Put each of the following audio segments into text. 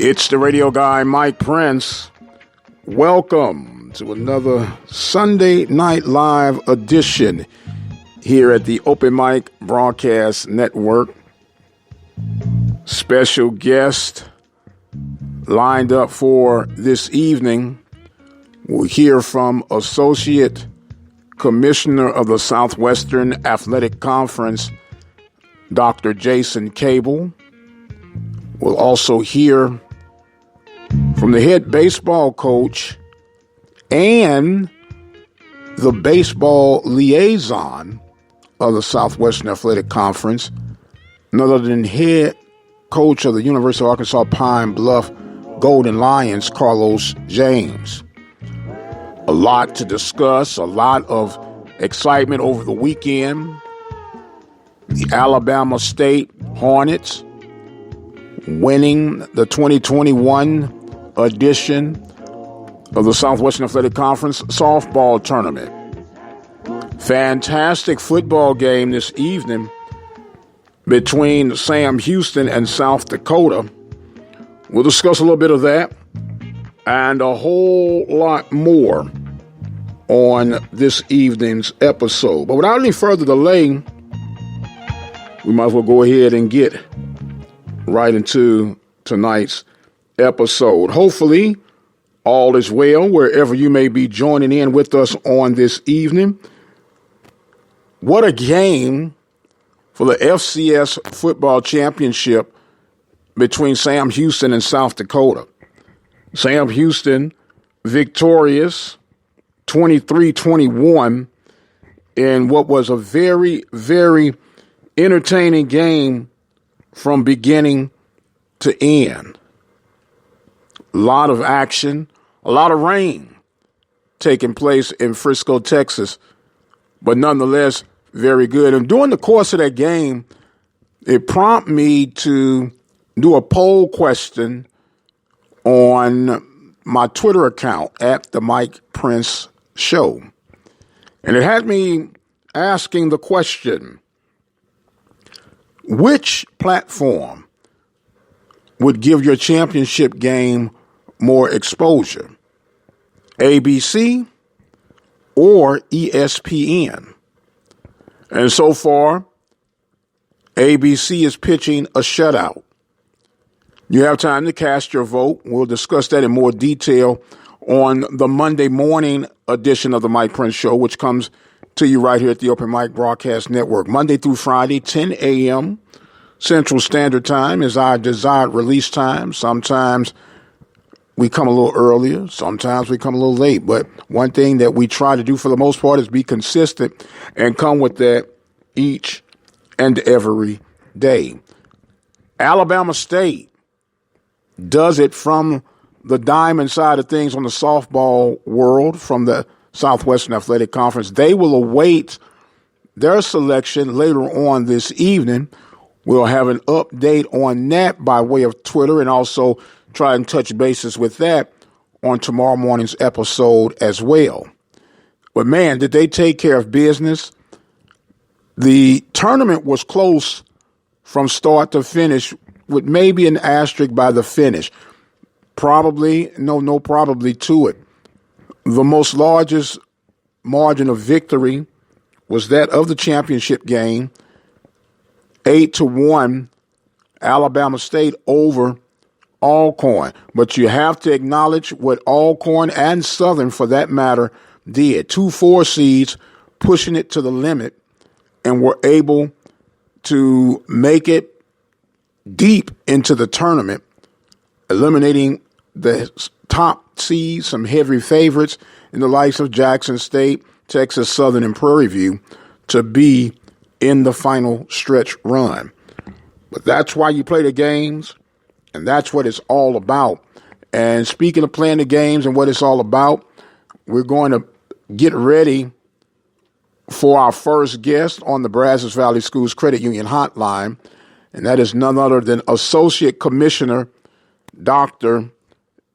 It's the radio guy, Mike Prince. Welcome to another Sunday Night Live edition here at the Open Mic Broadcast Network. Special guest lined up for this evening. We'll hear from Associate Commissioner of the Southwestern Athletic Conference, Dr. Jason Cable. We'll also hear from the head baseball coach and the baseball liaison of the Southwestern Athletic Conference, none other than head coach of the University of Arkansas Pine Bluff Golden Lions, Carlos James. A lot to discuss, a lot of excitement over the weekend. The Alabama State Hornets winning the 2021 edition of the Southwestern Athletic Conference softball tournament. Fantastic football game this evening between Sam Houston and South Dakota. We'll discuss a little bit of that and a whole lot more on this evening's episode. But without any further delay, we might as well go ahead and get right into tonight's episode. Hopefully, all is well wherever you may be joining in with us on this evening. What a game for the FCS football championship between Sam Houston and South Dakota. Sam Houston victorious 23-21 in what was a very, very entertaining game from beginning to end. A lot of action, a lot of rain taking place in Frisco, Texas, but nonetheless, very good. And during the course of that game, it prompted me to do a poll question on my Twitter account at the Mike Prince Show. And it had me asking the question, which platform would give your championship game more exposure, ABC or ESPN? And so far, ABC is pitching a shutout. You have time to cast your vote. We'll discuss that in more detail on the Monday morning edition of the Mike Prince Show, which comes to you right here at the Open Mic Broadcast Network. Monday through Friday, 10 a.m. Central Standard Time is our desired release time. Sometimes we come a little earlier. Sometimes we come a little late. But one thing that we try to do for the most part is be consistent and come with that each and every day. Alabama State does it from the diamond side of things on the softball world from the Southwestern Athletic Conference. They will await their selection later on this evening. We'll have an update on that by way of Twitter and also try and touch bases with that on tomorrow morning's episode as well. But man, did they take care of business. The tournament was close from start to finish with maybe an asterisk by the finish. Probably to it. The most largest margin of victory was that of the championship game, 8-1, Alabama State over Alcorn. But you have to acknowledge what Alcorn and Southern, for that matter, did. 2 4 seeds pushing it to the limit and were able to make it deep into the tournament, eliminating the top seeds, some heavy favorites in the likes of Jackson State, Texas Southern, and Prairie View to be in the final stretch run. But that's why you play the games, and that's what it's all about. And speaking of playing the games and what it's all about, we're going to get ready for our first guest on the Brazos Valley Schools Credit Union Hotline, and that is none other than Associate Commissioner Dr.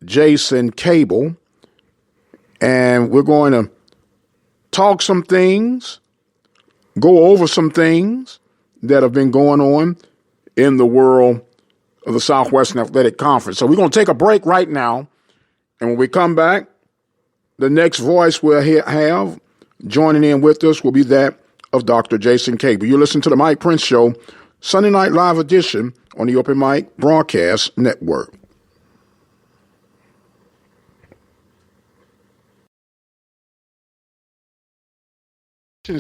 Jason Cable. And we're going to talk some things, go over some things that have been going on in the world of the Southwestern Athletic Conference. So we're going to take a break right now. And when we come back, the next voice we'll have joining in with us will be that of Dr. Jason Cable. You listen to the Mike Prince Show, Sunday Night Live edition on the Open Mic Broadcast Network.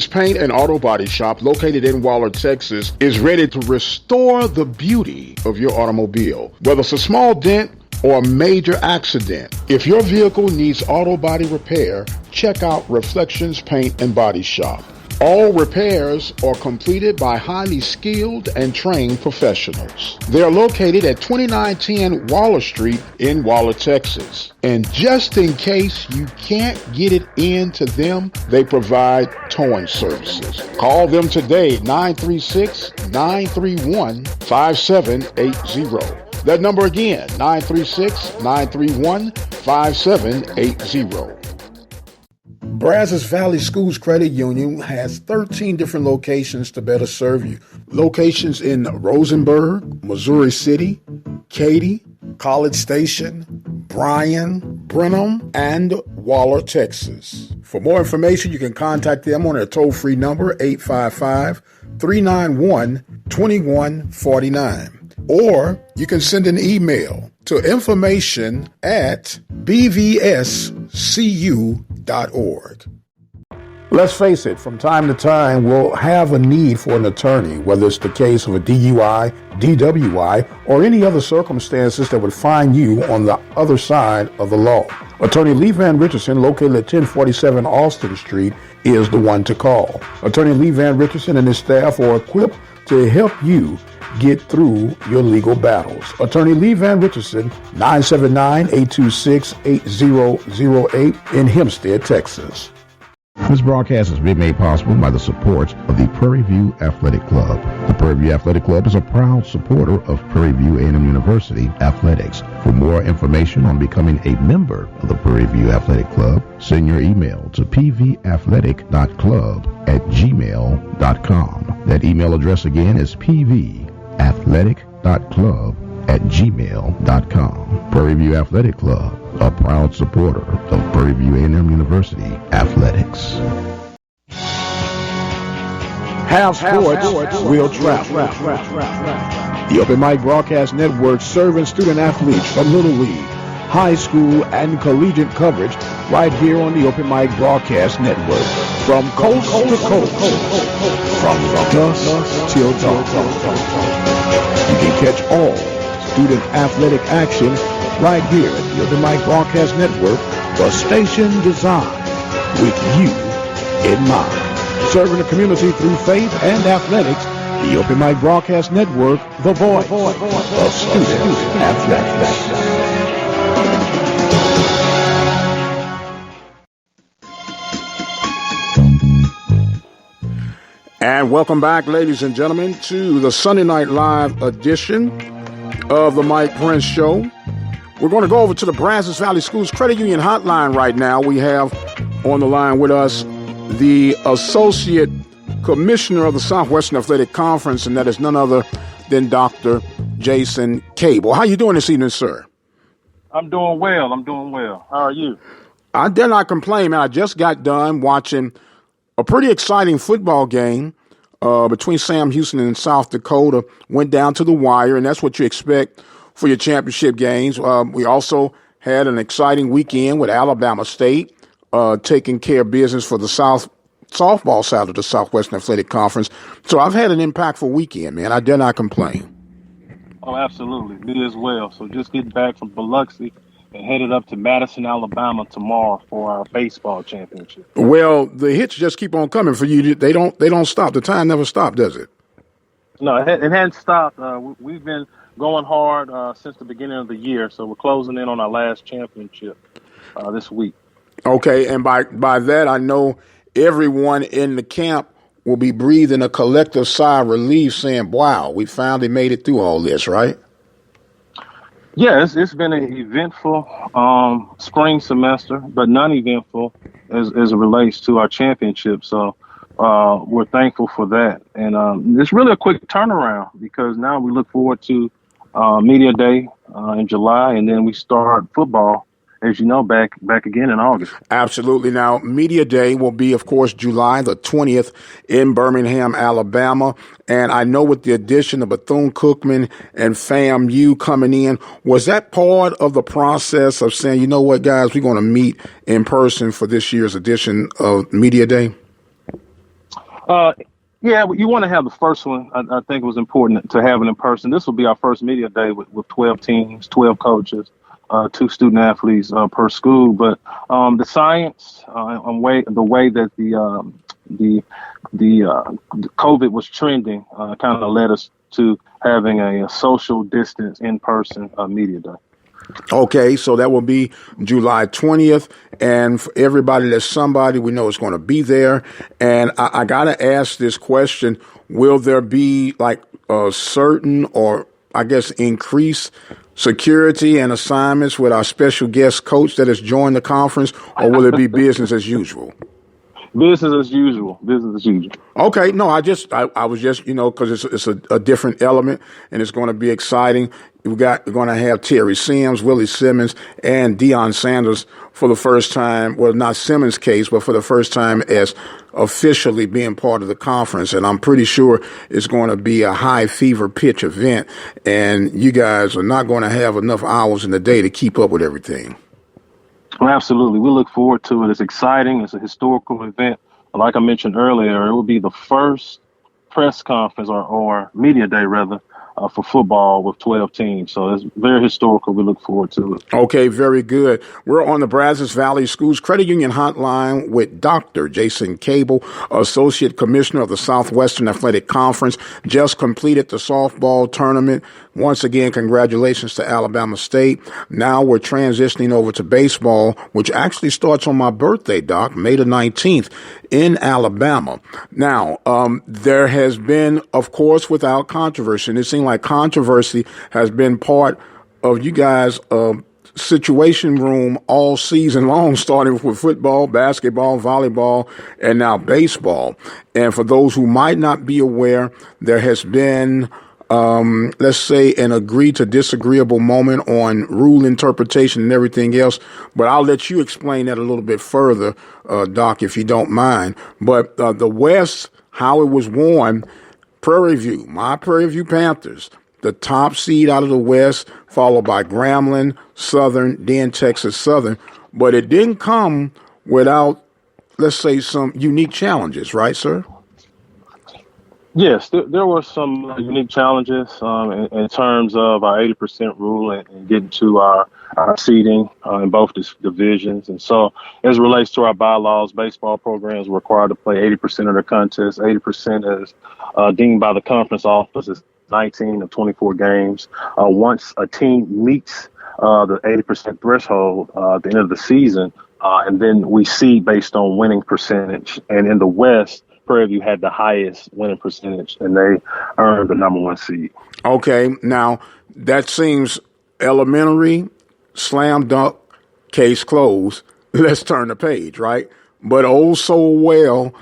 Paint and Auto Body Shop, located in Waller, Texas, is ready to restore the beauty of your automobile. Whether it's a small dent or a major accident, if your vehicle needs auto body repair, check out Reflections Paint and Body Shop. All repairs are completed by highly skilled and trained professionals. They are located at 2910 Waller Street in Waller, Texas. And just in case you can't get it into them, they provide towing services. Call them today, 936-931-5780. That number again, 936-931-5780. Brazos Valley Schools Credit Union has 13 different locations to better serve you. Locations in Rosenberg, Missouri City, Katy, College Station, Bryan, Brenham, and Waller, Texas. For more information, you can contact them on their toll-free number, 855-391-2149. Or you can send an email to information@bvscu.org. Let's face it, from time to time, we'll have a need for an attorney, whether it's the case of a DUI, DWI, or any other circumstances that would find you on the other side of the law. Attorney Lee Van Richardson, located at 1047 Austin Street, is the one to call. Attorney Lee Van Richardson and his staff are equipped to help you get through your legal battles. Attorney Lee Van Richardson, 979-826-8008 in Hempstead, Texas. This broadcast has been made possible by the support of the Prairie View Athletic Club. The Prairie View Athletic Club is a proud supporter of Prairie View A&M University athletics. For more information on becoming a member of the Prairie View Athletic Club, send your email to pvathletic.club@gmail.com. That email address again is pvathletic.club@gmail.com. Prairie View Athletic Club, a proud supporter of Prairie View A&M University athletics. Have sports, will travel. The Open Mic Broadcast Network serving student athletes from Little League, high school, and collegiate coverage right here on the Open Mic Broadcast Network. From coast to coast, from dusk till dawn. You can catch all student athletic action right here at the Open Mic Broadcast Network, the station designed with you in mind. Serving the community through faith and athletics, the Open Mic Broadcast Network, the voice of student athletics. And welcome back, ladies and gentlemen, to the Sunday Night Live edition of the Mike Prince Show. We're going to go over to the Brazos Valley Schools Credit Union hotline right now. We have on the line with us the Associate Commissioner of the Southwestern Athletic Conference, and that is none other than Dr. Jason Cable. How you doing this evening, sir? I'm doing well. How are you? I dare not complain, man. I just got done watching a pretty exciting football game between Sam Houston and South Dakota. Went down to the wire, and that's what you expect for your championship games. We also had an exciting weekend with Alabama State taking care of business for the softball side of the Southwestern Athletic Conference. So I've had an impactful weekend, man. I dare not complain. Oh, absolutely. Me as well. So just getting back from Biloxi and headed up to Madison, Alabama tomorrow for our baseball championship. Well, the hits just keep on coming for you. They don't stop. The time never stops, does it? No, it hadn't stopped. We've been going hard since the beginning of the year, so we're closing in on our last championship this week. Okay, and by that I know everyone in the camp will be breathing a collective sigh of relief, saying, "Wow, we finally made it through all this," right? Yeah, it's been an eventful spring semester, but non-eventful as it relates to our championship. So we're thankful for that. And it's really a quick turnaround because now we look forward to Media Day in July, and then we start football, as you know, back again in August. Absolutely. Now, Media Day will be, of course, July the 20th in Birmingham, Alabama. And I know with the addition of Bethune-Cookman and FAMU coming in, was that part of the process of saying, you know what, guys, we're going to meet in person for this year's edition of Media Day? Yeah, you want to have the first one. I think it was important to have it in person. This will be our first Media Day with 12 teams, 12 coaches. 2 student athletes per school, but the science and the way that the COVID was trending kind of led us to having a social distance in person Media Day. Okay, so that will be July 20th, and for everybody that's somebody we know is going to be there. And I got to ask this question: will there be like a certain, or I guess increased security and assignments with our special guest coach that has joined the conference, or will it be business as usual? Business as usual. Business as usual. Okay. No, I was just, because it's a different element and it's going to be exciting. We're going to have Terry Sims, Willie Simmons, and Deion Sanders for the first time. Well, not Simmons' case, but for the first time as officially being part of the conference. And I'm pretty sure it's going to be a high fever pitch event. And you guys are not going to have enough hours in the day to keep up with everything. Well, absolutely. We look forward to it. It's exciting. It's a historical event. Like I mentioned earlier, it will be the first press conference or media day, rather, for football with 12 teams. So it's very historical. We look forward to it. Okay, very good. We're on the Brazos Valley Schools Credit Union Hotline with Dr. Jason Cable, Associate Commissioner of the Southwestern Athletic Conference. Just completed the softball tournament. Once again, congratulations to Alabama State. Now we're transitioning over to baseball, which actually starts on my birthday, Doc, May the 19th in Alabama. Now, there has been, of course, without controversy, and it seems like controversy has been part of you guys' situation room all season long, starting with football, basketball, volleyball, and now baseball. And for those who might not be aware, there has been let's say an agree to disagreeable moment on rule interpretation and everything else. But I'll let you explain that a little bit further, Doc, if you don't mind. But the West, how it was won, Prairie View, my Prairie View Panthers, the top seed out of the West, followed by Grambling, Southern, then Texas Southern. But it didn't come without, let's say, some unique challenges, right, sir? Yes, there were some unique challenges in terms of our 80% rule and getting to our seeding in both divisions. And so as it relates to our bylaws, baseball programs were required to play 80% of their contests. 80% is deemed by the conference office as 19 of 24 games. Once a team meets the 80% threshold at the end of the season, and then we seed based on winning percentage. And in the West, Prairie View had the highest winning percentage, and they earned the number 1 seed. Okay, now that seems elementary, slam dunk, case closed. Let's turn the page, right? But oh so well,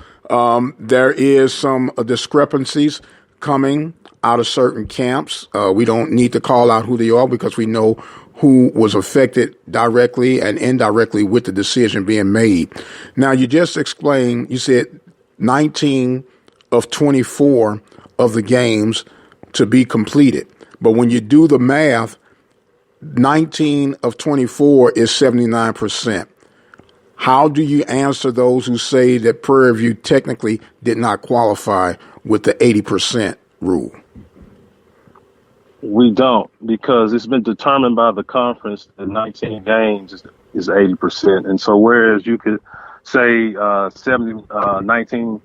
there is some discrepancies coming out of certain camps. We don't need to call out who they are because we know who was affected directly and indirectly with the decision being made. Now, you just explained, you said 19 of 24 of the games to be completed. But when you do the math, 19 of 24 is 79%. How do you answer those who say that Prairie View technically did not qualify with the 80% rule? We don't, because it's been determined by the conference that 19 games is 80%. And so whereas you could say 19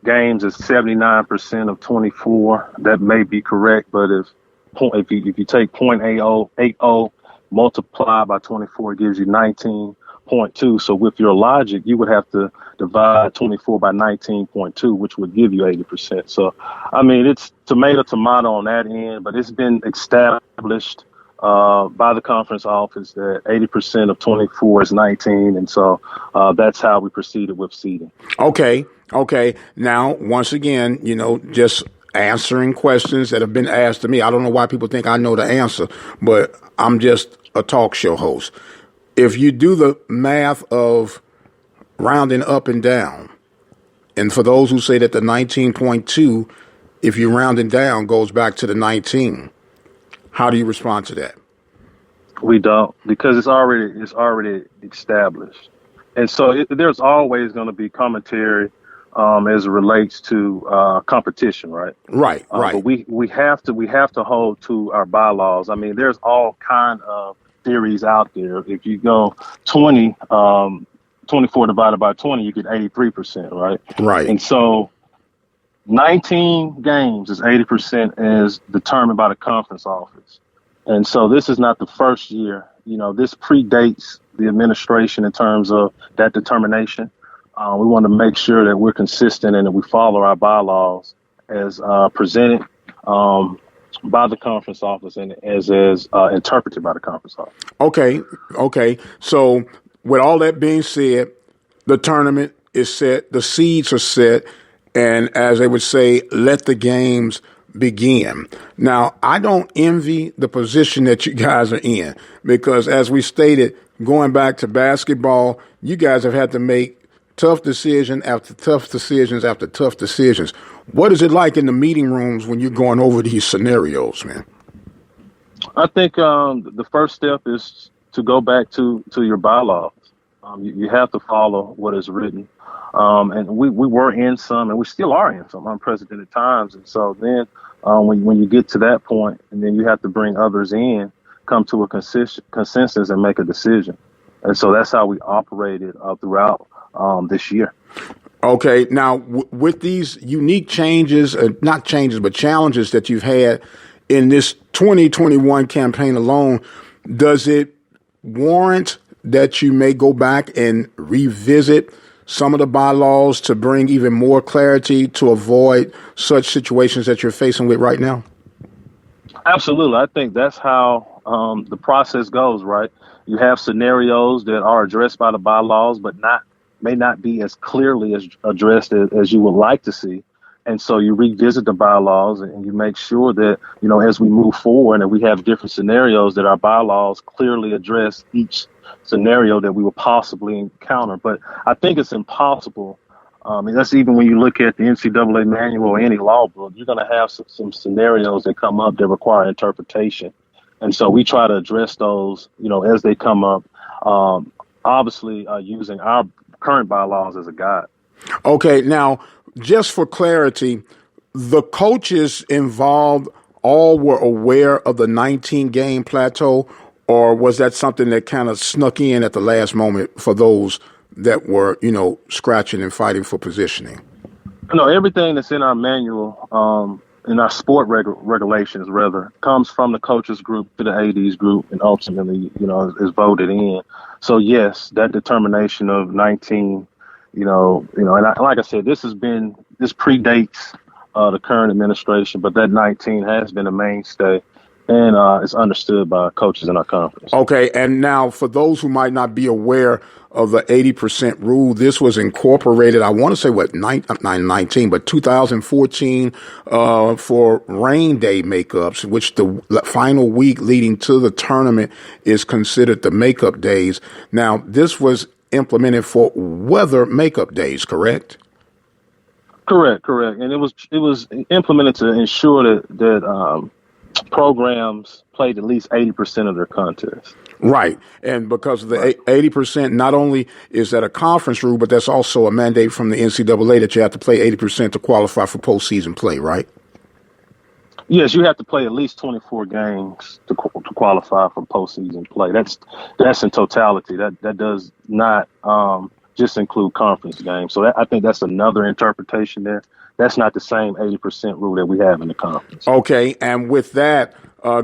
games is 79% of 24. That may be correct, but if you take 0.80 multiplied by 24, it gives you 19.2. So with your logic, you would have to divide 24 by 19.2, which would give you 80%. So, I mean, it's tomato on that end, but it's been established by the conference office that 80% of 24 is 19. And so that's how we proceeded with seeding. Okay. Now, once again, just answering questions that have been asked to me. I don't know why people think I know the answer, but I'm just a talk show host. If you do the math of rounding up and down, and for those who say that the 19.2, if you round it down, goes back to the 19, how do you respond to that? We don't, because it's already established, and so there's always going to be commentary as it relates to competition, right? Right. But we have to hold to our bylaws. I mean, there's all kind of theories out there. If you go 24 divided by 20, you get 83%, right? Right. And so 19 games is 80% as determined by the conference office. And so this is not the first year. This predates the administration in terms of that determination. We want to make sure that we're consistent and that we follow our bylaws as presented by the conference office and as interpreted by the conference office. Okay. So with all that being said, the tournament is set, the seeds are set, and as they would say, let the games begin. Now, I don't envy the position that you guys are in because, as we stated, going back to basketball, you guys have had to make tough decision after tough decisions after tough decisions. What is it like in the meeting rooms when you're going over these scenarios, man? I think the first step is to go back to your bylaws. You have to follow what is written. And we were in some, and we still are in some unprecedented times. And so then when you get to that point, and then you have to bring others in, come to a consensus and make a decision. And so that's how we operated throughout this year. Okay. Now, with these unique changes, not changes, but challenges that you've had in this 2021 campaign alone, does it warrant that you may go back and revisit some of the bylaws to bring even more clarity to avoid such situations that you're facing with right now? Absolutely. I think that's how the process goes, right? You have scenarios that are addressed by the bylaws, but may not be as clearly as addressed as you would like to see. And so you revisit the bylaws and you make sure that, as we move forward and we have different scenarios, that our bylaws clearly address each scenario that we will possibly encounter. But I think it's impossible. That's even when you look at the NCAA manual or any law book, you're going to have some scenarios that come up that require interpretation. And so we try to address those, as they come up, obviously using our current bylaws as a guide. Okay. Now, just for clarity, the coaches involved all were aware of the 19-game plateau, or was that something that kind of snuck in at the last moment for those that were, scratching and fighting for positioning? No, everything that's in our manual, in our sport regulations, rather, comes from the coaches group to the ADs group and ultimately, is voted in. So, yes, that determination of 19, like I said, this predates the current administration, but that 19 has been a mainstay. And it's understood by coaches in our conference. Okay, and now for those who might not be aware of the 80% rule, this was incorporated, I want to say, 2014 for rain day makeups, which the final week leading to the tournament is considered the makeup days. Now, this was implemented for weather makeup days, correct? Correct. And it was implemented to ensure that programs played at least 80% of their contests. Right. And because of the 80%, not only is that a conference rule, but that's also a mandate from the NCAA that you have to play 80% to qualify for postseason play, right? Yes, you have to play at least 24 games to qualify for postseason play. That's in totality. That does not just include conference games. So I think that's another interpretation there. That's not the same 80% rule that we have in the conference. Okay, and with that,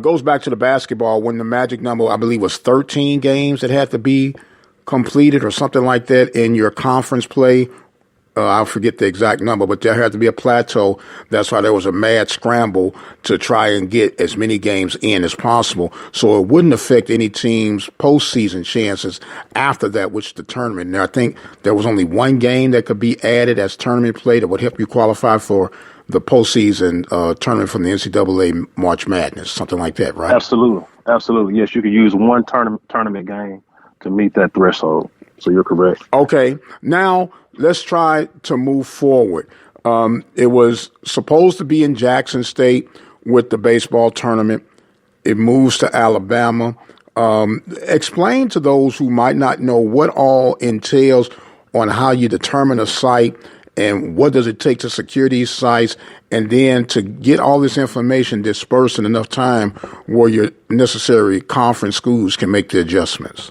goes back to the basketball when the magic number, I believe, was 13 games that had to be completed or something like that in your conference play. I'll forget the exact number, but there had to be a plateau. That's why there was a mad scramble to try and get as many games in as possible. So it wouldn't affect any team's postseason chances after that, which the tournament. Now, I think there was only one game that could be added as tournament play that would help you qualify for the postseason tournament from the NCAA March Madness, something like that, right? Absolutely. Absolutely. Yes, you could use one tournament game to meet that threshold. So you're correct. Okay. Now let's try to move forward. It was supposed to be in Jackson State with the baseball tournament. It moves to Alabama. Explain to those who might not know what all entails on how you determine a site and what does it take to secure these sites, and then to get all this information dispersed in enough time where your necessary conference schools can make the adjustments.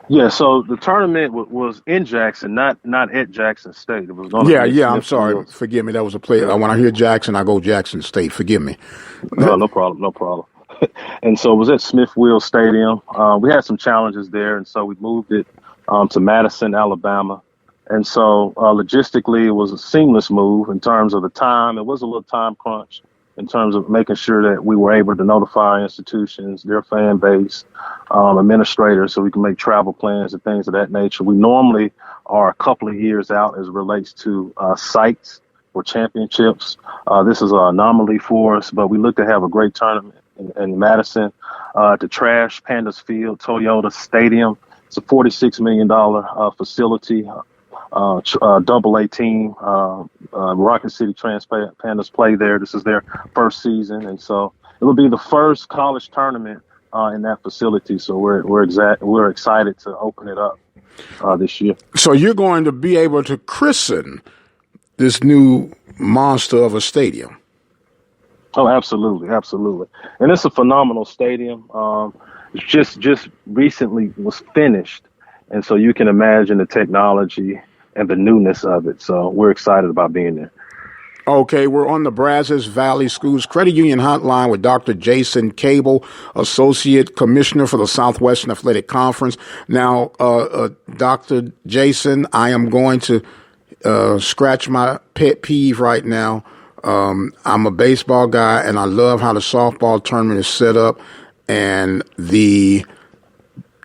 Yeah, so the tournament was in Jackson, not at Jackson State. It was going to be I'm sorry. Fields. Forgive me. That was a play. When I hear Jackson, I go Jackson State. Forgive me. No problem. And so it was at Smith-Wills Stadium. We had some challenges there, and so we moved it to Madison, Alabama. And so logistically, it was a seamless move in terms of the time. It was a little time crunch in terms of making sure that we were able to notify institutions, their fan base, administrators, so we can make travel plans and things of that nature. We normally are a couple of years out as it relates to sites for championships. This is an anomaly for us, but we look to have a great tournament in Madison, to trash Pandas Field, Toyota Stadium. It's a $46 million facility. AA team, Rocket City Pandas play there. This is their first season, and so it will be the first college tournament in that facility. So we're excited to open it up this year. So you're going to be able to christen this new monster of a stadium. Oh, absolutely. And it's a phenomenal stadium. It's just recently was finished, and so you can imagine the technology and the newness of it. So we're excited about being there. Okay, we're on the Brazos Valley Schools Credit Union Hotline with Dr. Jason Cable, Associate Commissioner for the Southwestern Athletic Conference. Now, Dr. Jason, I am going to scratch my pet peeve right now. I'm a baseball guy, and I love how the softball tournament is set up, and the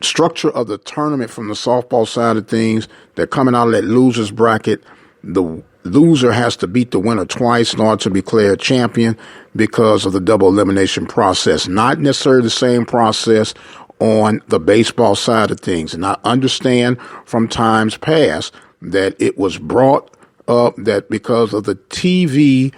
structure of the tournament from the softball side of things. They're coming out of that losers bracket. The loser has to beat the winner twice in order to be declared champion because of the double elimination process. Not necessarily the same process on the baseball side of things. And I understand from times past that it was brought up that because of the TV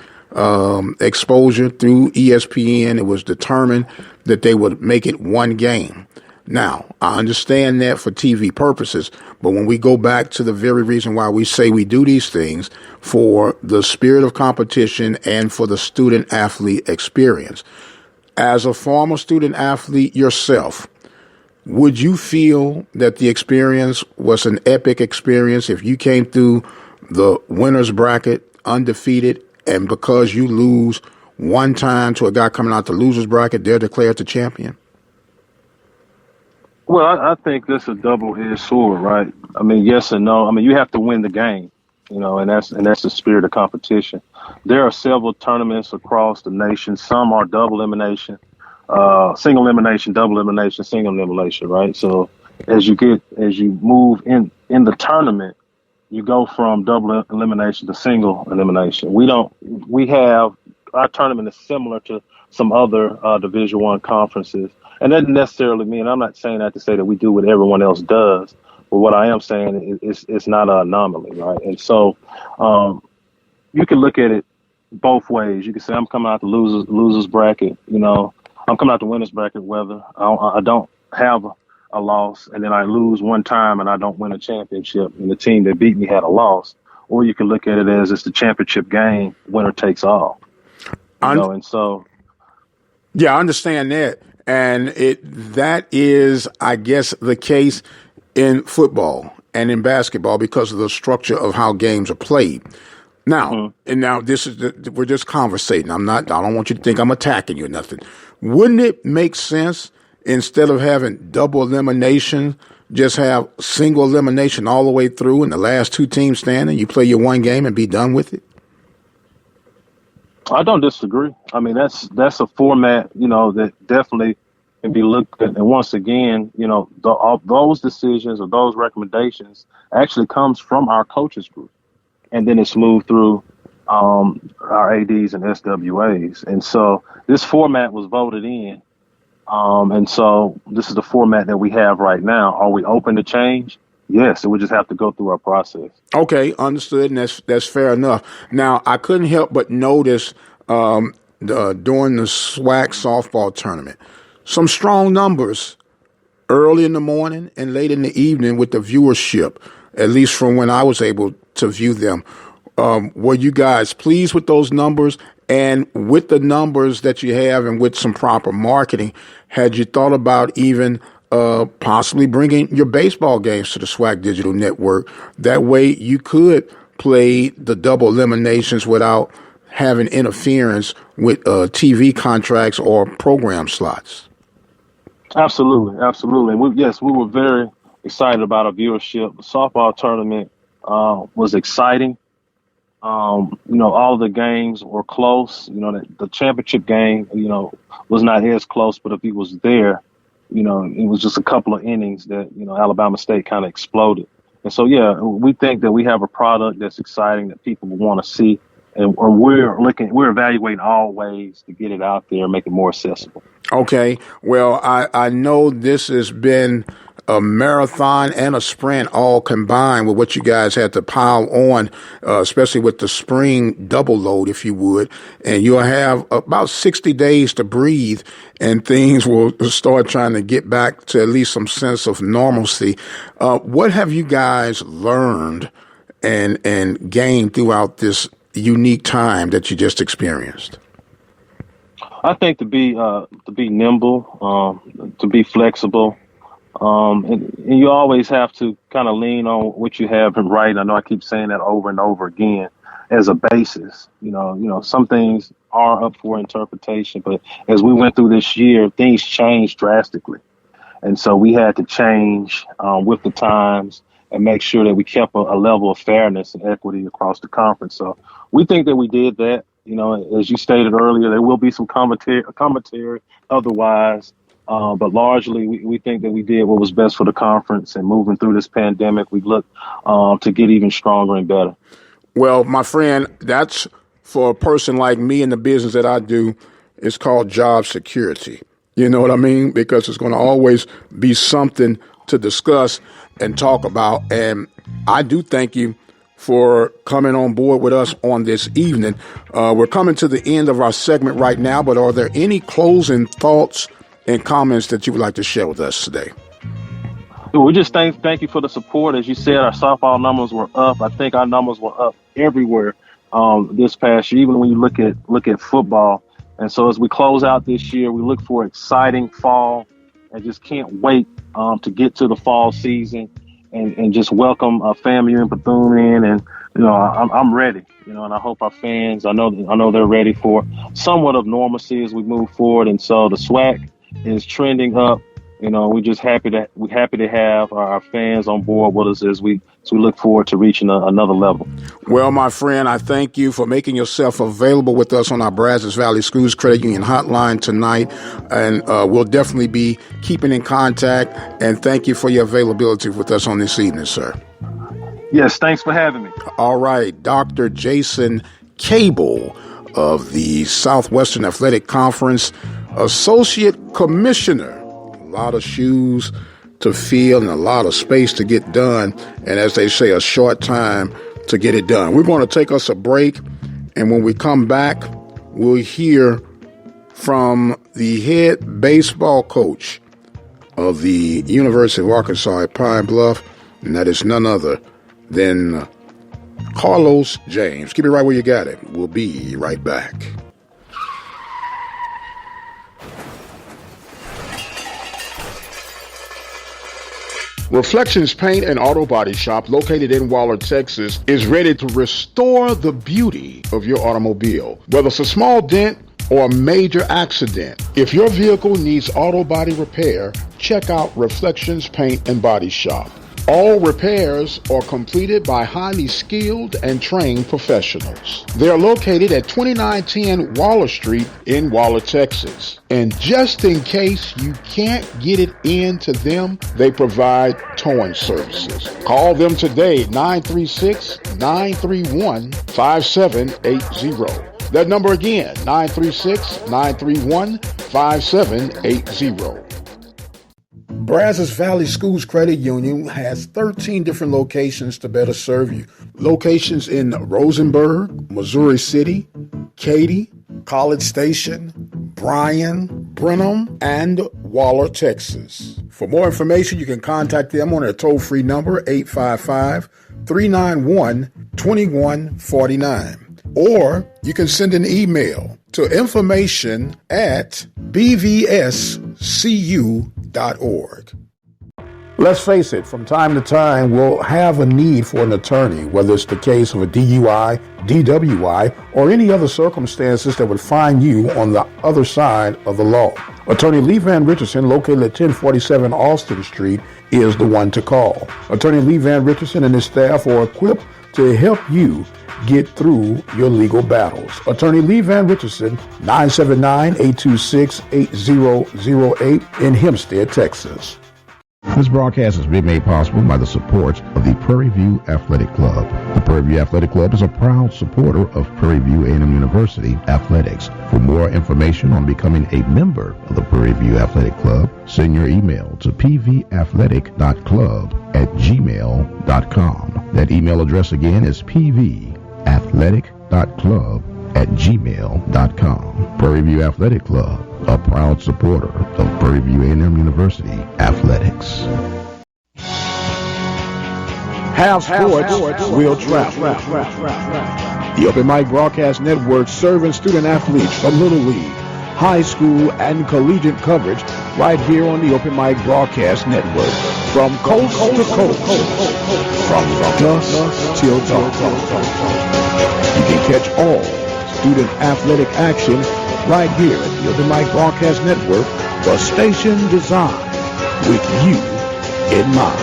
exposure through ESPN, it was determined that they would make it one game. Now, I understand that for TV purposes, but when we go back to the very reason why we say we do these things, for the spirit of competition and for the student-athlete experience. As a former student-athlete yourself, would you feel that the experience was an epic experience if you came through the winner's bracket undefeated, and because you lose one time to a guy coming out the loser's bracket, they're declared the champion? Well, I think that's a double-edged sword, right? I mean, yes and no. I mean, you have to win the game, and that's the spirit of competition. There are several tournaments across the nation. Some are double elimination, single elimination, double elimination, single elimination, right? So as you move in the tournament, you go from double elimination to single elimination. Our tournament is similar to some other Division I conferences. And that doesn't necessarily mean, I'm not saying that to say that we do what everyone else does, but what I am saying is it's not an anomaly, right? And so you can look at it both ways. You can say I'm coming out the losers bracket, I'm coming out the winners bracket, whether I don't have a loss and then I lose one time and I don't win a championship and the team that beat me had a loss. Or you can look at it as it's the championship game, winner takes all. And so. Yeah, I understand that. And that is, I guess, the case in football and in basketball because of the structure of how games are played. Now, and now this is we're just conversating. I don't want you to think I'm attacking you or nothing. Wouldn't it make sense instead of having double elimination, just have single elimination all the way through and the last two teams standing, you play your one game and be done with it? I don't disagree. I mean, that's a format, that definitely can be looked at. And once again, those decisions or those recommendations actually comes from our coaches group. And then it's moved through our ADs and SWAs. And so this format was voted in. And so this is the format that we have right now. Are we open to change? Yes, it would just have to go through our process. Okay, understood, and that's fair enough. Now, I couldn't help but notice during the SWAC softball tournament, some strong numbers early in the morning and late in the evening with the viewership, at least from when I was able to view them. Were you guys pleased with those numbers? And with the numbers that you have and with some proper marketing, had you thought about even possibly bringing your baseball games to the SWAC Digital Network? That way you could play the double eliminations without having interference with TV contracts or program slots. Absolutely. We were very excited about our viewership. The softball tournament was exciting. All of the games were close. The championship game, was not as close, but if he was there, it was just a couple of innings that, Alabama State kind of exploded. And so, yeah, we think that we have a product that's exciting that people will want to see. And we're evaluating all ways to get it out there and make it more accessible. Okay. Well, I know this has been a marathon and a sprint all combined with what you guys had to pile on, especially with the spring double load, if you would. And you'll have about 60 days to breathe and things will start trying to get back to at least some sense of normalcy. What have you guys learned and gained throughout this unique time that you just experienced? I think to be nimble, to be flexible, and you always have to kind of lean on what you have and right. I know I keep saying that over and over again as a basis. Some things are up for interpretation, but as we went through this year, things changed drastically, and so we had to change with the times and make sure that we kept a level of fairness and equity across the conference. So we think that we did that. As you stated earlier, there will be some commentary otherwise. But largely, we think that we did what was best for the conference, and moving through this pandemic, we look to get even stronger and better. Well, my friend, that's for a person like me in the business that I do, it's called job security. You know what I mean? Because it's going to always be something to discuss and talk about. And I do thank you for coming on board with us on this evening. We're coming to the end of our segment right now, but are there any closing thoughts and comments that you would like to share with us today? We just thank you for the support. As you said, our softball numbers were up. I think our numbers were up everywhere this past year, even when you look at football. And so as we close out this year, we look for exciting fall and just can't wait to get to the fall season and just welcome FAMU and Bethune in. And, I'm ready, and I hope our fans, I know they're ready for somewhat of normalcy as we move forward. And so the SWAC is trending up. We're just happy to have our fans on board with us as we look forward to reaching another level. Well, my friend, I thank you for making yourself available with us on our Brazos Valley Schools Credit Union hotline tonight, and we'll definitely be keeping in contact. And thank you for your availability with us on this evening, sir. Yes, thanks for having me. All right, Dr. Jason Cable of the Southwestern Athletic Conference, Associate Commissioner. A lot of shoes to fill and a lot of space to get done. And as they say, a short time to get it done. We're going to take us a break. And when we come back, we'll hear from the head baseball coach of the University of Arkansas at Pine Bluff. And that is none other than Carlos James. Keep it right where you got it. We'll be right back. Reflections Paint and Auto Body Shop, located in Waller, Texas, is ready to restore the beauty of your automobile. Whether it's a small dent or a major accident, if your vehicle needs auto body repair, check out Reflections Paint and Body Shop. All repairs are completed by highly skilled and trained professionals. They are located at 2910 Waller Street in Waller, Texas. And just in case you can't get it in to them, they provide towing services. Call them today, 936-931-5780. That number again, 936-931-5780. Brazos Valley Schools Credit Union has 13 different locations to better serve you. Locations in Rosenberg, Missouri City, Katy, College Station, Bryan, Brenham, and Waller, Texas. For more information, you can contact them on their toll-free number, 855-391-2149. Or you can send an email to information@bvscu.org. Let's face it, from time to time, we'll have a need for an attorney, whether it's the case of a DUI, DWI, or any other circumstances that would find you on the other side of the law. Attorney Lee Van Richardson, located at 1047 Austin Street, is the one to call. Attorney Lee Van Richardson and his staff are equipped to help you get through your legal battles. Attorney Lee Van Richardson, 979-826-8008 in Hempstead, Texas. This broadcast is being made possible by the support of the Prairie View Athletic Club. The Prairie View Athletic Club is a proud supporter of Prairie View A&M University athletics. For more information on becoming a member of the Prairie View Athletic Club, send your email to pvathletic.club@gmail.com. That email address again is pvathletic.club@gmail.com. Prairie View Athletic Club, a proud supporter of Prairie View A&M University athletics. Have sports, will travel. The Open Mic Broadcast Network serving student athletes from Little League, high school, and collegiate coverage right here on the Open Mic Broadcast Network. From coast to coast, from dusk till dawn. You can catch all student athletic action right here at the Open Mic Broadcast Network, the station designed with you in mind.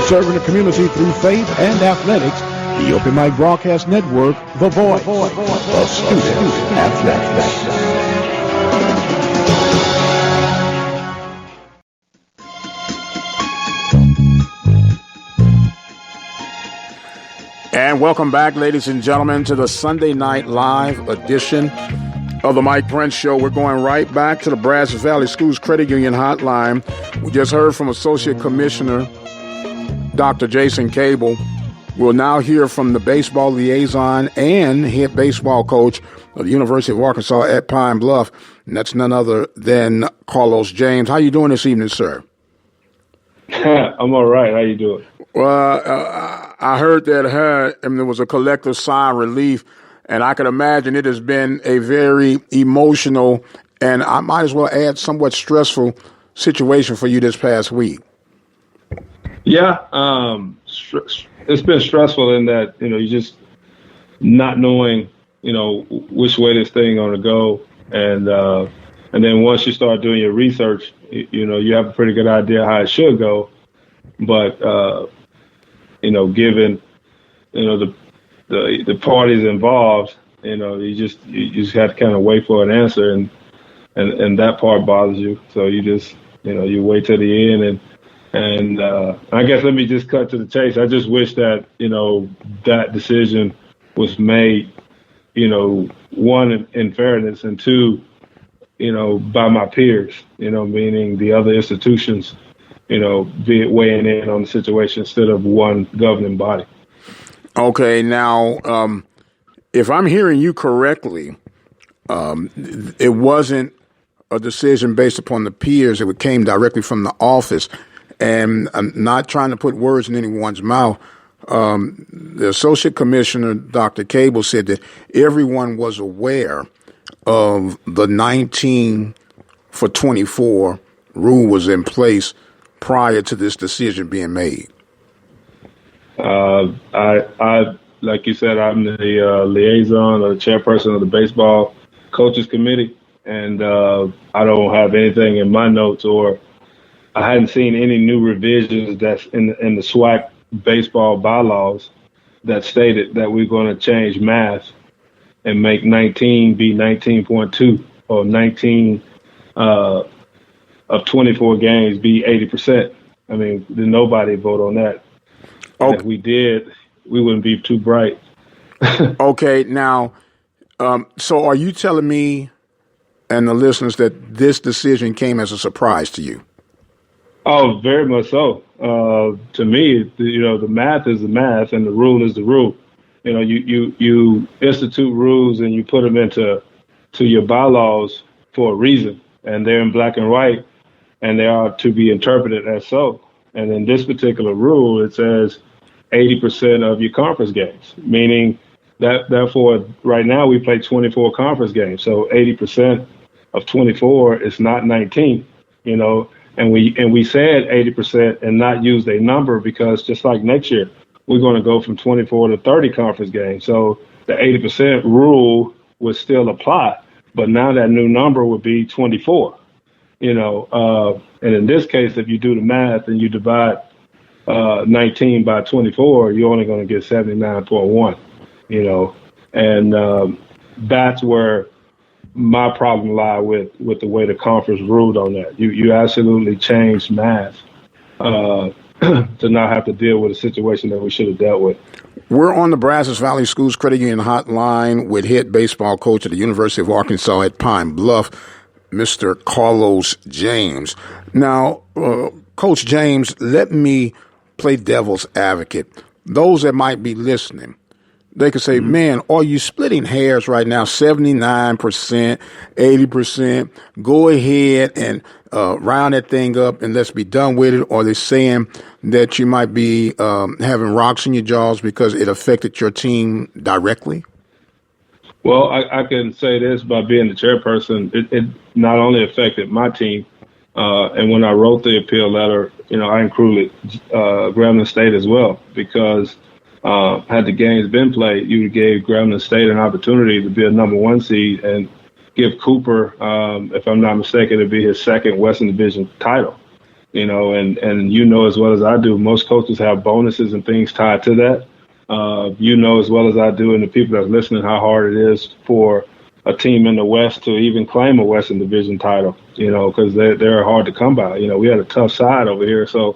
Serving the community through faith and athletics, the Open Mic Broadcast Network, the voice of student athletics. And welcome back, ladies and gentlemen, to the Sunday Night Live edition of the Mike Prince Show. We're going right back to the Brazos Valley Schools Credit Union hotline. We just heard from Associate Commissioner Dr. Jason Cable. We'll now hear from the baseball liaison and head baseball coach of the University of Arkansas at Pine Bluff, and that's none other than Carlos James. How you doing this evening, sir? I'm all right. How you doing? Well, I heard that there was a collective sigh of relief, and I can imagine it has been a very emotional and I might as well add somewhat stressful situation for you this past week. Yeah, it's been stressful in that, you just not knowing, which way this thing going to go. And then once you start doing your research, you have a pretty good idea how it should go. But, given, the parties involved, you just have to kind of wait for an answer. And that part bothers you. So you just, you wait till the end. And I guess let me just cut to the chase. I just wish that, that decision was made, one, in fairness, and two, by my peers, meaning the other institutions, weighing in on the situation instead of one governing body. Okay, now, if I'm hearing you correctly, it wasn't a decision based upon the peers. It came directly from the office. And I'm not trying to put words in anyone's mouth. The Associate Commissioner, Dr. Cable, said that everyone was aware of the 19 for 24 rule was in place prior to this decision being made. I like you said, I'm the liaison or the chairperson of the baseball coaches committee, and I don't have anything in my notes or I hadn't seen any new revisions that's in the SWAC baseball bylaws that stated that we're going to change math and make 19 be 19.2 or 19 of 24 games be 80%. I mean, did nobody vote on that? Okay. And if we did, we wouldn't be too bright. Okay, now, so are you telling me and the listeners that this decision came as a surprise to you? Oh, very much so. To me, the math is the math and the rule is the rule. You institute rules and you put them into your bylaws for a reason, and they're in black and white, and they are to be interpreted as so. And in this particular rule, it says 80% of your conference games, meaning that therefore right now we play 24 conference games. So 80% of 24 is not 19, and we said 80% and not use a number because just like next year, we're going to go from 24 to 30 conference games. So the 80% rule would still apply, but now that new number would be 24, and in this case, if you do the math and you divide 19 by 24, you're only going to get 79.1, and that's where my problem lie with the way the conference ruled on that. You absolutely changed math to not have to deal with a situation that we should have dealt with. We're on the Brazos Valley Schools Credit Union Hotline with head baseball coach at the University of Arkansas at Pine Bluff, Mr. Carlos James. Now, Coach James, let me play devil's advocate. Those that might be listening, they could say, man, are you splitting hairs right now? 79%, 80%. Go ahead and round that thing up and let's be done with it. Or they're saying that you might be having rocks in your jaws because it affected your team directly? Well, I can say this by being the chairperson. It not only affected my team, and when I wrote the appeal letter, I included Grambling State as well, because had the games been played, you gave Grambling State an opportunity to be a number one seed and give Cooper, if I'm not mistaken, to be his second Western Division title. And as well as I do, most coaches have bonuses and things tied to that. As well as I do, and the people that's listening, how hard it is for a team in the West to even claim a Western Division title, because they're hard to come by. We had a tough side over here. So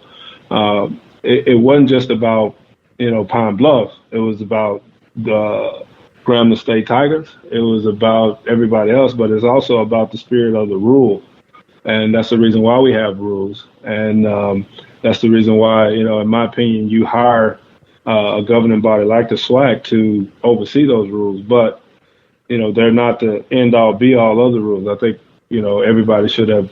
it wasn't just about, Pine Bluff. It was about the Grambling State Tigers. It was about everybody else, but it's also about the spirit of the rule. And that's the reason why we have rules. And that's the reason why, in my opinion, you hire a governing body like the SWAC to oversee those rules. But, they're not the end all be all of the rules. I think, everybody should have,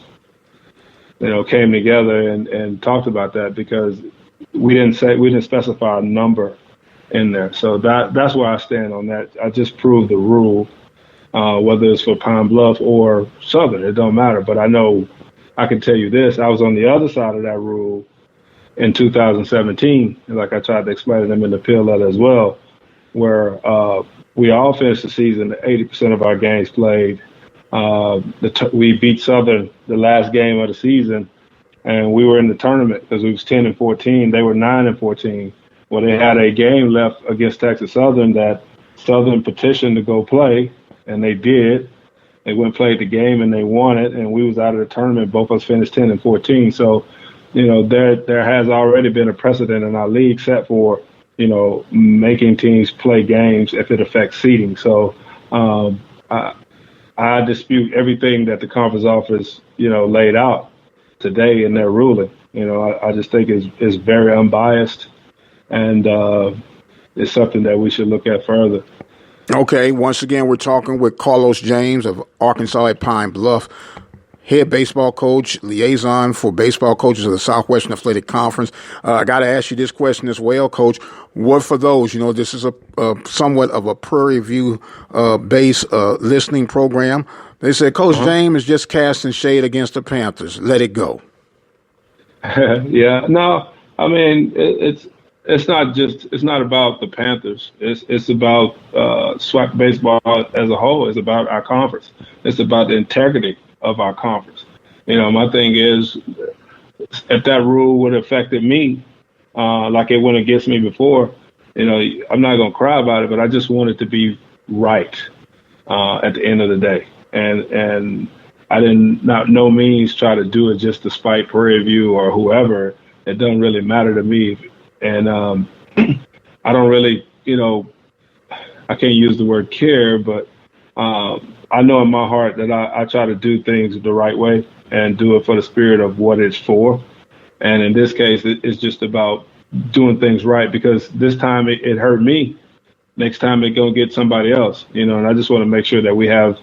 came together and talked about that, because we didn't specify a number in there. So that's where I stand on that. I just proved the rule, whether it's for Pine Bluff or Southern, it don't matter. But I know I can tell you this, I was on the other side of that rule in 2017, like I tried to explain to them in the appeal letter as well, where we all finished the season 80% of our games played. We beat Southern the last game of the season, and we were in the tournament because we was 10-14. They were 9-14. Well, they had a game left against Texas Southern that Southern petitioned to go play, and they did. They went and played the game, and they won it, and we was out of the tournament. Both of us finished 10-14. So, there has already been a precedent in our league set for, making teams play games if it affects seeding. So I dispute everything that the conference office, laid out today in their ruling. I just think it's very unbiased, and it's something that we should look at further. Okay, once again, we're talking with Carlos James of Arkansas at Pine Bluff, head baseball coach, liaison for baseball coaches of the Southwestern Athletic Conference. I got to ask you this question as well, Coach. What for those, this is a somewhat of a Prairie View based listening program. They said Coach James is just casting shade against the Panthers. Let it go. Yeah, no, I mean, it's not about the Panthers. It's about SWAC baseball as a whole. It's about our conference. It's about the integrity of our conference. My thing is, if that rule would have affected me, like it went against me before, I'm not going to cry about it, but I just want it to be right at the end of the day. And I didn't, not no means try to do it just to spite Prairie View or whoever. It doesn't really matter to me. And I don't really, I can't use the word care, but I know in my heart that I try to do things the right way and do it for the spirit of what it's for. And in this case, it's just about doing things right, because this time it hurt me. Next time it gonna get somebody else, and I just want to make sure that we have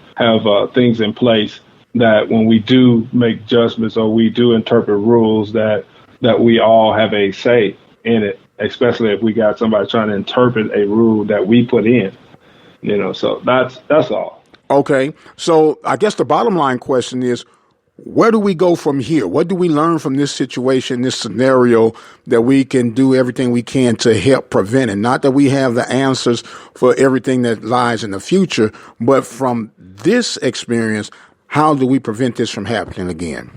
things in place that when we do make judgments or we do interpret rules, that we all have a say in it, especially if we got somebody trying to interpret a rule that we put in, so that's all. Okay. So I guess the bottom line question is, where do we go from here? What do we learn from this situation, this scenario, that we can do everything we can to help prevent it? Not that we have the answers for everything that lies in the future, but from this experience, how do we prevent this from happening again?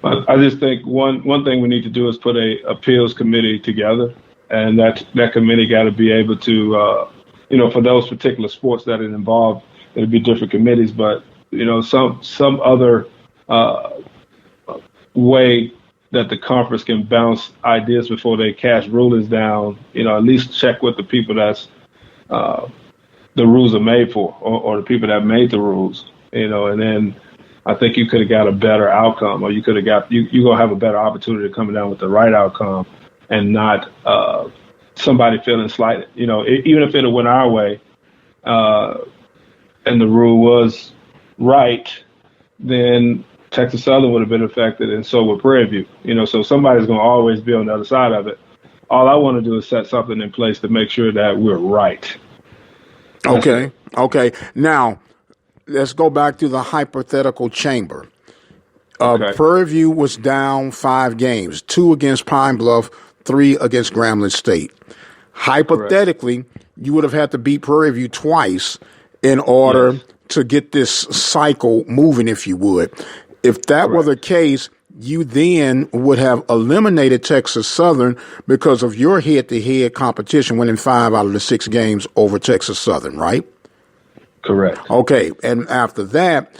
I just think one thing we need to do is put a appeals committee together, and that committee got to be able to, for those particular sports that it involved, it'd be different committees, but some other way that the conference can bounce ideas before they cast rulings down, at least check with the people that's the rules are made for, or the people that made the rules, and then I think you could have got a better outcome, or you could have got, you're going to have a better opportunity of coming down with the right outcome and not somebody feeling slighted. Even if it went our way and the rule was right, then Texas Southern would have been affected, and so would Prairie View. So somebody's going to always be on the other side of it. All I want to do is set something in place to make sure that we're right. Okay. Now, let's go back to the hypothetical chamber. Prairie View was down 5 games, 2 against Pine Bluff, 3 against Grambling State. Hypothetically, you would have had to beat Prairie View twice in order to get this cycle moving, if you would. If that were the case, you then would have eliminated Texas Southern because of your head-to-head competition, winning 5 out of the 6 games over Texas Southern, right? Correct. Okay, and after that,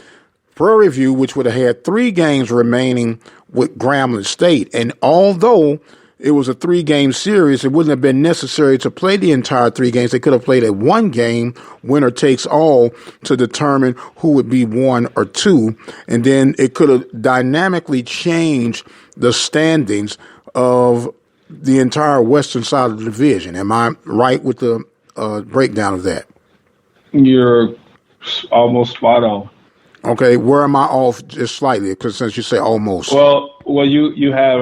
Prairie View, which would have had 3 games remaining with Grambling State, and although it was a 3-game series, it wouldn't have been necessary to play the entire 3 games. They could have played a 1-game, winner takes all, to determine who would be 1 or 2. And then it could have dynamically changed the standings of the entire western side of the division. Am I right with the breakdown of that? You're almost spot on. Okay, where am I off just slightly? Because since you say almost. Well, you had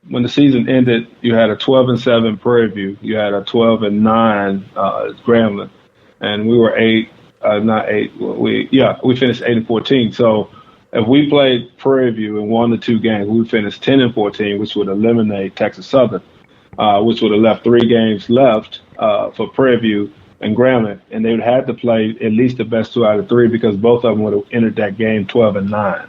when the season ended, you had a 12-7 Prairie View. You had a 12-9 Grambling, and we were 8, not 8. We finished 8-14. So if we played Prairie View and won the 2 games, we finished 10-14, which would eliminate Texas Southern, which would have left 3 games left for Prairie View and Grambling, and they would have to play at least the best 2 out of 3, because both of them would have entered that game 12-9.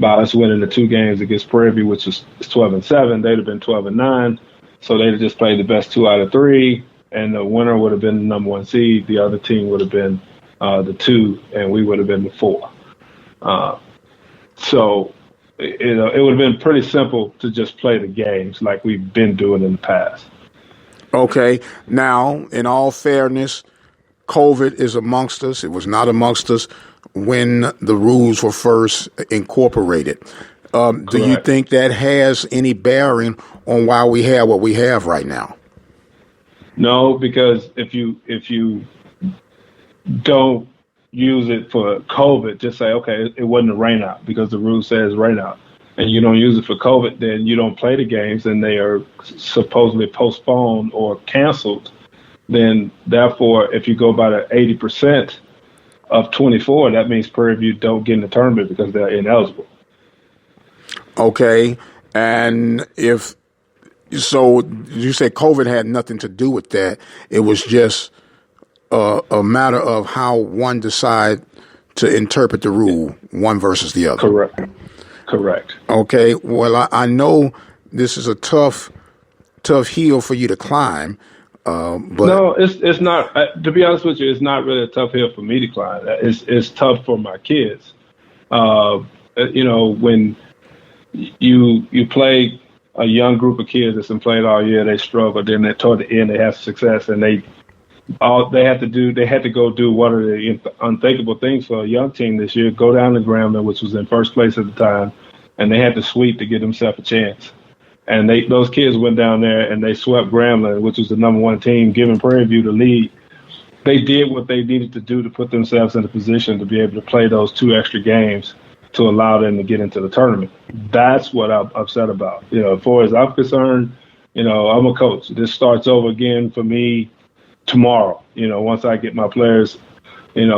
By us winning the 2 games against Prairie View, which was 12-7, they'd have been 12-9. So they'd have just played the best 2 out of 3, and the winner would have been the number 1 seed. The other team would have been the 2, and we would have been the 4. So it would have been pretty simple to just play the games like we've been doing in the past. Okay. Now, in all fairness, COVID is amongst us. It was not amongst us when the rules were first incorporated. Do you think that has any bearing on why we have what we have right now? No, because if you don't use it for COVID, just say, okay, it wasn't a rain out because the rule says rain out, and you don't use it for COVID, then you don't play the games and they are supposedly postponed or canceled. Then therefore, if you go by the 80% of 24, that means Prairie View don't get in the tournament because they're ineligible. Okay. And if so, you say COVID had nothing to do with that. It was just a matter of how one decide to interpret the rule, one versus the other. Correct. Correct. Okay. Well, I know this is a tough hill for you to climb, but No, it's not. To be honest with you, it's not really a tough hill for me to climb. It's tough for my kids. When you play a young group of kids that's been played all year, they struggle. Then toward the end, they have success, and they had to go do one of the unthinkable things for a young team this year: go down to Grambling, which was in first place at the time, and they had to sweep to give themselves a chance. And those kids went down there and they swept Grambling, which was the number one team, giving Prairie View the lead. They did what they needed to do to put themselves in a position to be able to play those 2 extra games to allow them to get into the tournament. That's what I'm upset about. As far as I'm concerned, I'm a coach. This starts over again for me tomorrow. Once I get my players, in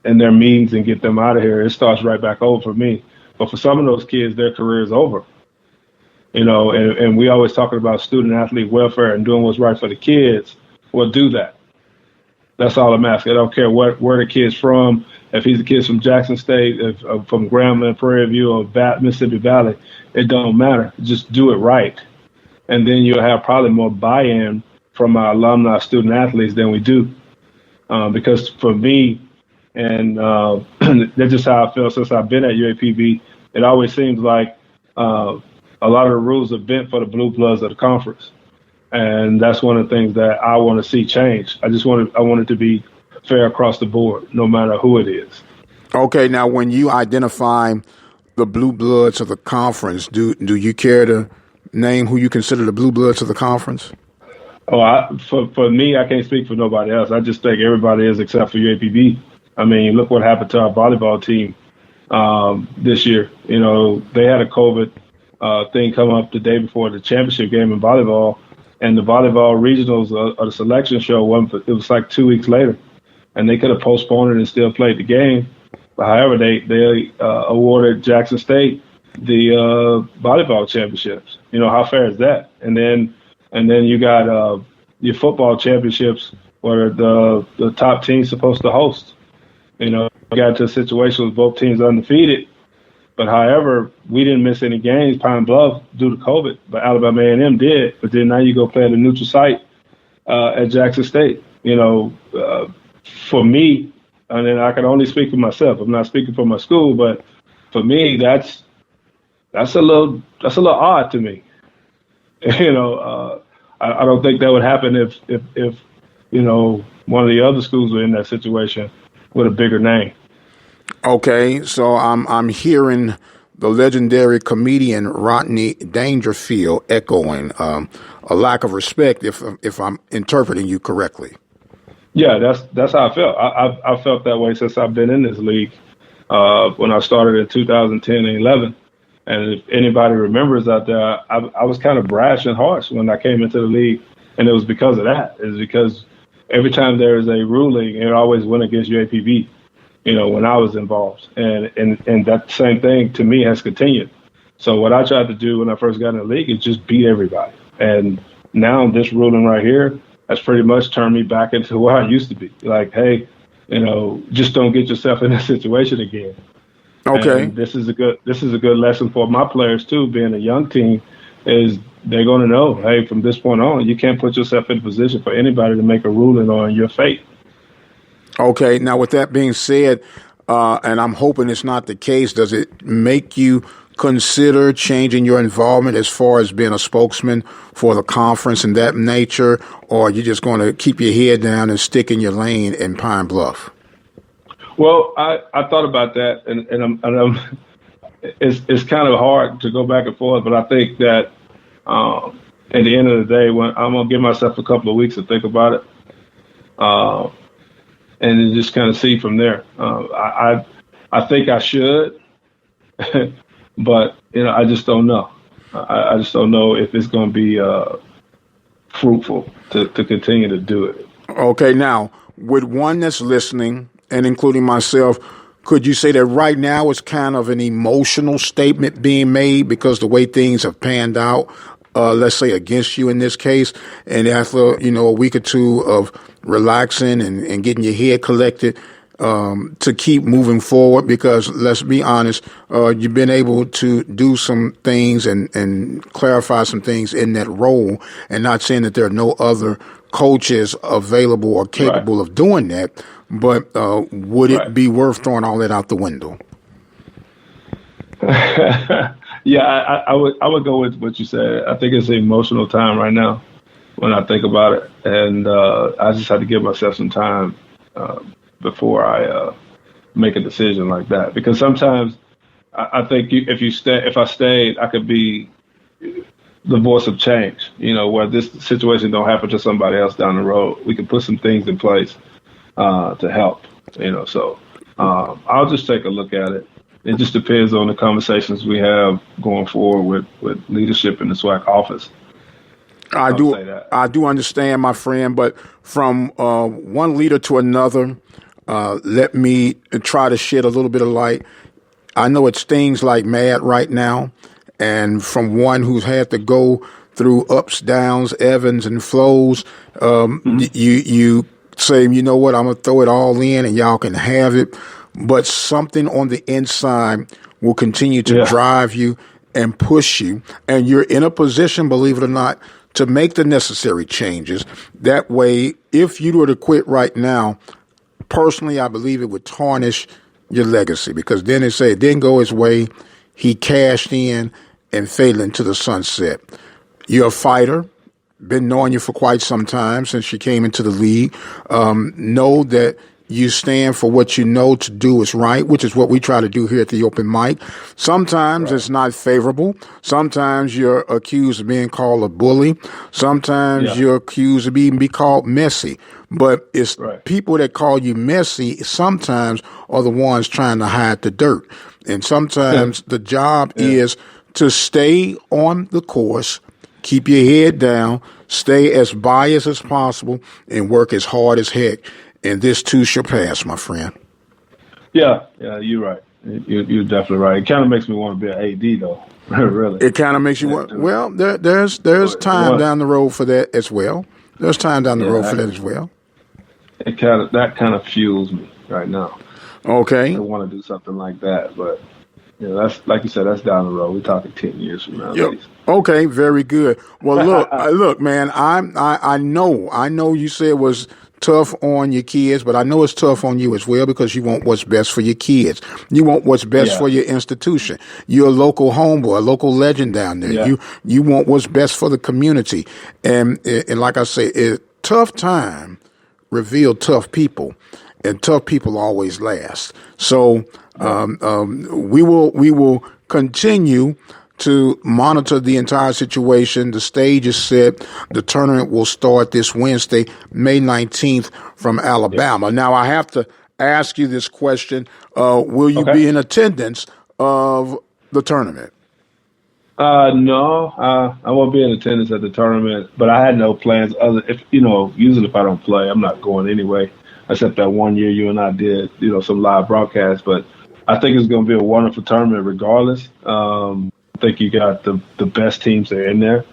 their meetings and get them out of here, it starts right back over for me. But for some of those kids, their career is over. And we always talking about student athlete welfare and doing what's right for the kids. Well, do that. That's all I'm asking. I don't care where the kid's from. If he's a kid from Jackson State, from Grambling, Prairie View, or Mississippi Valley, it don't matter. Just do it right. And then you'll have probably more buy-in from our alumni student athletes than we do. Because for me, and that's just how I feel since I've been at UAPB, it always seems like a lot of the rules are bent for the blue bloods of the conference. And that's one of the things that I want to see change. I want it to be fair across the board, no matter who it is. Okay, now when you identify the blue bloods of the conference, do you care to name who you consider the blue bloods of the conference? For me, I can't speak for nobody else. I just think everybody is except for UAPB. I mean, look what happened to our volleyball team this year. They had a COVID thing come up the day before the championship game in volleyball, and the volleyball regionals or the selection show it was like 2 weeks later, and they could have postponed it and still played the game. But however, they awarded Jackson State the volleyball championships. How fair is that? And then you got your football championships where the top team's supposed to host. Got to a situation with both teams undefeated. But however, we didn't miss any games, Pine Bluff, due to COVID, but Alabama A&M did. But then now you go play at a neutral site at Jackson State. For me, and then I can only speak for myself. I'm not speaking for my school, but for me, that's a little odd to me. I don't think that would happen if one of the other schools were in that situation with a bigger name. Okay, so I'm hearing the legendary comedian Rodney Dangerfield echoing a lack of respect, if I'm interpreting you correctly. Yeah, that's how I felt. I felt that way since I've been in this league. When I started in 2010 and 11, and if anybody remembers out there, I was kind of brash and harsh when I came into the league, and it was because of that. It's because every time there is a ruling, it always went against UAPB. When I was involved. And that same thing to me has continued. So what I tried to do when I first got in the league is just beat everybody. And now this ruling right here has pretty much turned me back into where I used to be. Like, hey, just don't get yourself in this situation again. Okay. And this is a good lesson for my players too, being a young team, is they're going to know, hey, from this point on, you can't put yourself in a position for anybody to make a ruling on your fate. Okay. Now, with that being said, and I'm hoping it's not the case, does it make you consider changing your involvement as far as being a spokesman for the conference and that nature, or are you just going to keep your head down and stick in your lane in Pine Bluff? Well, I thought about that, and it's kind of hard to go back and forth, but I think that at the end of the day, when I'm going to give myself a couple of weeks to think about it, and then just kind of see from there. I think I should, but I just don't know. I just don't know if it's going to be fruitful to continue to do it. Okay, now with one that's listening, and including myself, could you say that right now it's kind of an emotional statement being made because the way things have panned out, let's say against you in this case, and after a week or two of relaxing and getting your head collected, to keep moving forward? Because let's be honest, you've been able to do some things and clarify some things in that role, and not saying that there are no other coaches available or capable of doing that, but would it be worth throwing all that out the window? Yeah, I would go with what you said. I think it's an emotional time right now when I think about it, and I just had to give myself some time before I make a decision like that. Because sometimes I think if I stayed, I could be the voice of change. Where this situation don't happen to somebody else down the road, we can put some things in place to help. So I'll just take a look at it. It just depends on the conversations we have going forward with leadership in the SWAC office. I do understand, my friend, but from one leader to another, let me try to shed a little bit of light. I know it stings like mad right now, and from one who's had to go through ups, downs, ebbs, and flows, you say, you know what, I'm going to throw it all in and y'all can have it. But something on the inside will continue to drive you and push you. And you're in a position, believe it or not, to make the necessary changes. That way, if you were to quit right now, personally, I believe it would tarnish your legacy, because then they say it didn't go his way. He cashed in and faded into the sunset. You're a fighter. Been knowing you for quite some time since you came into the league. Know that you stand for what you know to do is right, which is what we try to do here at the open mic. Sometimes it's not favorable. Sometimes you're accused of being called a bully. Sometimes you're accused of being called messy. But it's people that call you messy sometimes are the ones trying to hide the dirt. And sometimes the job is to stay on the course, keep your head down, stay as biased as possible, and work as hard as heck. And this too shall pass, my friend. Yeah, you're right. You're definitely right. It kind of makes me want to be an AD, though. Really. It kind of makes you want. Well, there's time down the road for that as well. There's time down the road for that as well. That kind of fuels me right now. Okay. I want to do something like that, but that's like you said. That's down the road. We're talking 10 years from now. Yep. Okay, very good. Well, look, man. I know you said it was tough on your kids, but I know it's tough on you as well, because you want what's best for your kids. You want what's best for your institution. You're a local homeboy, a local legend down there. Yeah. You want what's best for the community. And like I say, a tough time reveal tough people, and tough people always last. So we will continue to monitor the entire situation. The stage is set. The tournament will start this Wednesday, May 19th, from Alabama. Now, I have to ask you this question. Will you be in attendance of the tournament? No, I won't be in attendance at the tournament, but I had no plans usually if I don't play, I'm not going anyway, except that one year you and I did, some live broadcasts. But I think it's going to be a wonderful tournament regardless. I think you got the best teams that are in there.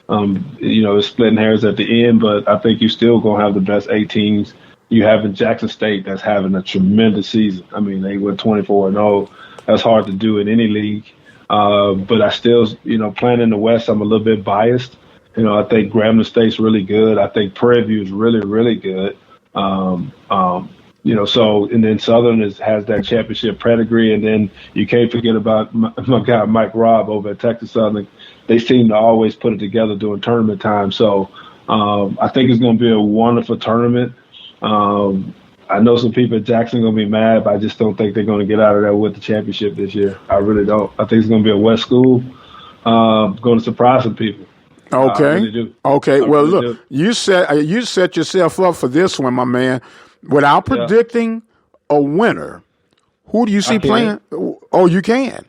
It's splitting hairs at the end, but I think you're still going to have the best 8 teams. You have in Jackson State that's having a tremendous season. I mean, they went 24-0. That's hard to do in any league. But I still, playing in the West, I'm a little bit biased. I think Grambling State's really good. I think Prairie View is really, really good. And then Southern has that championship pedigree. And then you can't forget about my guy, Mike Robb, over at Texas Southern. They seem to always put it together during tournament time. So I think it's going to be a wonderful tournament. I know some people at Jackson are going to be mad, but I just don't think they're going to get out of there with the championship this year. I really don't. I think it's going to be a West school. Going to surprise some people. Okay. I really do. Okay. I well, really look, you set yourself up for this one, my man. Without predicting a winner, who do you see playing? Oh, you can.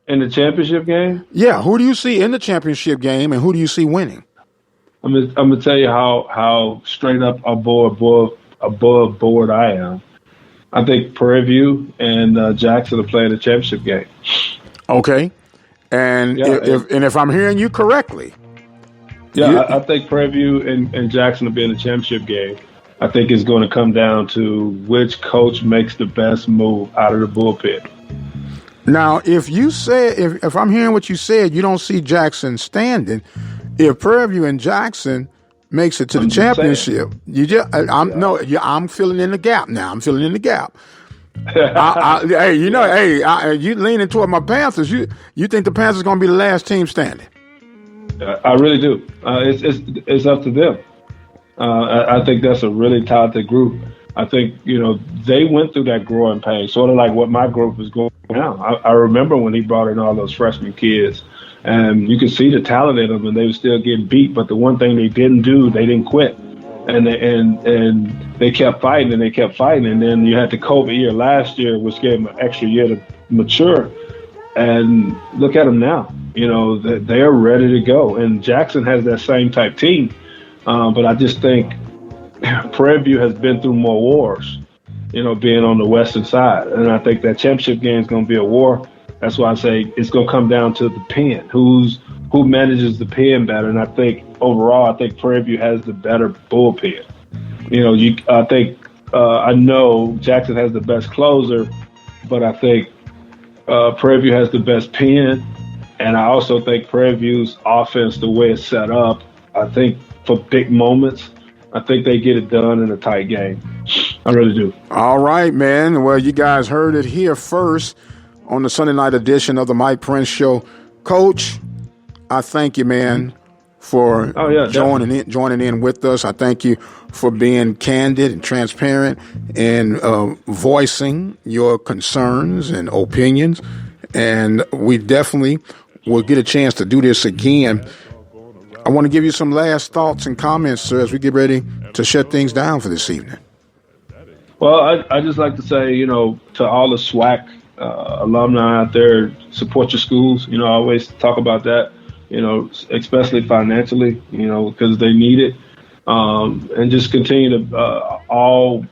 In the championship game? Yeah. Who do you see in the championship game, and who do you see winning? I'm gonna tell you how straight up above board I am. I think Prairie View and Jackson are playing the championship game. Okay. And if I'm hearing you correctly. Yeah, I think Prairie View and Jackson will be in the championship game. I think it's going to come down to which coach makes the best move out of the bullpen. Now, if you said, if I'm hearing what you said, you don't see Jackson standing. If Prairie View and Jackson makes it to the championship, I'm filling in the gap now. I'm filling in the gap. You leaning toward my Panthers. You think the Panthers are going to be the last team standing? I really do. It's up to them. I think that's a really talented group. I think, they went through that growing pain, sort of like what my group is going now. I remember when he brought in all those freshman kids, and you could see the talent in them, and they were still getting beat. But the one thing they didn't do, they didn't quit. And they kept fighting, and they kept fighting. And then you had the COVID year last year, which gave them an extra year to mature. And look at them now. They're ready to go. And Jackson has that same type team. But I just think Prairie View has been through more wars, being on the western side. And I think that championship game is going to be a war. That's why I say it's going to come down to the pen. Who manages the pen better? And I think overall, Prairie View has the better bullpen. I know Jackson has the best closer, but I think Prairie View has the best pen. And I also think Prairie View's offense, the way it's set up, I think for big moments, I think they get it done in a tight game. I really do. All right, man. Well, you guys heard it here first on the Sunday night edition of the Mike Prince Show. Coach, I thank you, man, for joining in with us. I thank you for being candid and transparent and voicing your concerns and opinions. And we definitely will get a chance to do this again. I want to give you some last thoughts and comments, sir, as we get ready to shut things down for this evening. Well, I just like to say, to all the SWAC alumni out there, support your schools. I always talk about that, especially financially, because they need it. And just continue to all,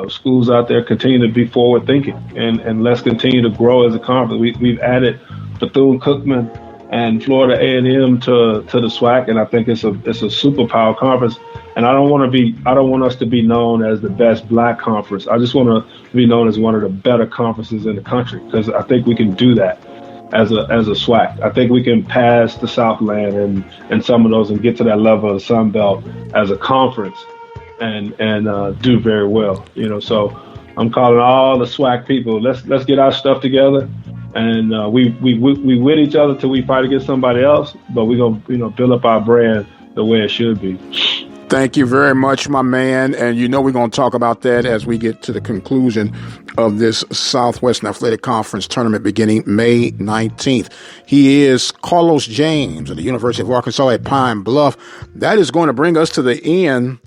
schools out there continue to be forward thinking and let's continue to grow as a conference. We've added Bethune-Cookman and Florida A&M to the SWAC, and I think it's a superpower conference. And I don't want us to be known as the best black conference. I just want to be known as one of the better conferences in the country, because I think we can do that as a SWAC. I think we can pass the Southland and some of those and get to that level of the Sun Belt as a conference and do very well. So I'm calling all the SWAC people. Let's get our stuff together. And we with each other till we fight against somebody else, but we're gonna build up our brand the way it should be. Thank you very much, my man. And we're going to talk about that as we get to the conclusion of this Southwestern Athletic Conference tournament beginning May 19th. He is Carlos James of the University of Arkansas at Pine Bluff. That is going to bring us to the end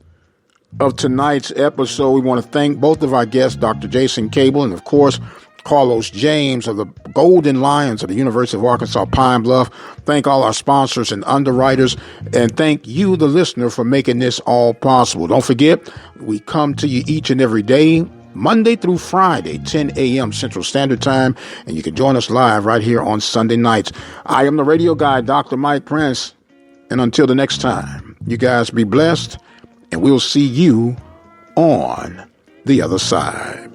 of tonight's episode. We want to thank both of our guests, Dr. Jason Cable and, of course, Carlos James of the Golden Lions of the University of Arkansas Pine Bluff. Thank all our sponsors and underwriters, and thank you, the listener, for making this all possible. Don't forget, we come to you each and every day, Monday through Friday, 10 a.m. Central Standard Time, and you can join us live right here on Sunday nights. I am the radio guy, Dr. Mike Prince, and until the next time, you guys be blessed, and we'll see you on the other side.